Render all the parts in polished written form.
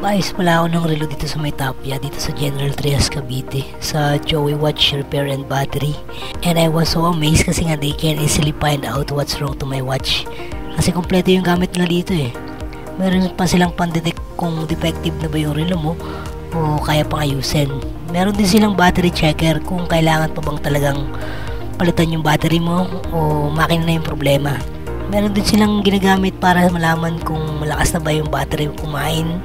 Ayos pala ako ng relo dito sa may Tapia, dito sa General Trias, Cavite, sa Joey Watch Repair and Battery. And I was so amazed kasi nga they can easily find out what's wrong to my watch. Kasi kompleto yung gamit nila dito eh. Meron pa silang pandetect kung defective na ba yung relo mo o kaya pang ayusin. Meron din silang battery checker kung kailangan pa bang talagang palitan yung battery mo o makina na yung problema. Meron din silang ginagamit para malaman kung malakas na ba yung battery kumain,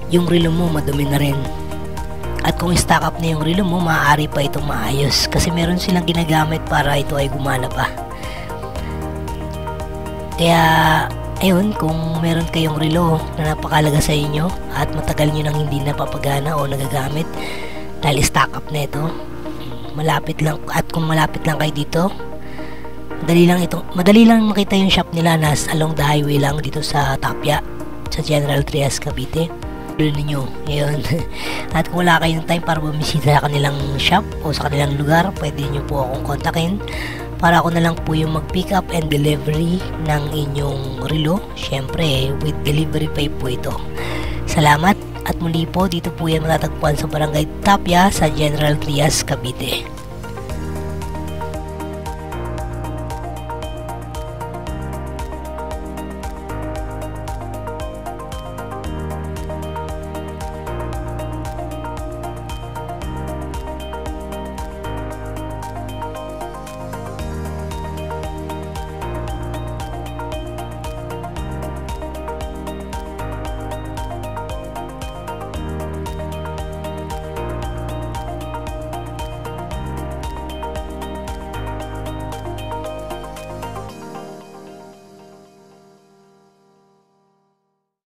yung relo mo madumi na rin, at kung stock up na yung relo mo, maaari pa itong maayos kasi meron silang ginagamit para ito ay gumana pa. Kaya ayun, kung meron kayong relo na napakalaga sa inyo at matagal nyo nang hindi napapagana o nagagamit dahil stock up na ito, malapit lang, at kung malapit lang kayo dito, madali lang makita yung shop nila, nas along the highway lang dito sa Tapia, sa General Trias, Cavite. Ninyo yun. At kung wala kayong time para bumisita sa kanilang shop o sa kanilang lugar, pwede nyo po akong kontakin para ako na lang po yung mag pick up and delivery ng inyong relo, syempre with delivery pay po ito. Salamat, at muli po, dito po yan matatagpuan sa Barangay Tapia sa General Trias, Cavite.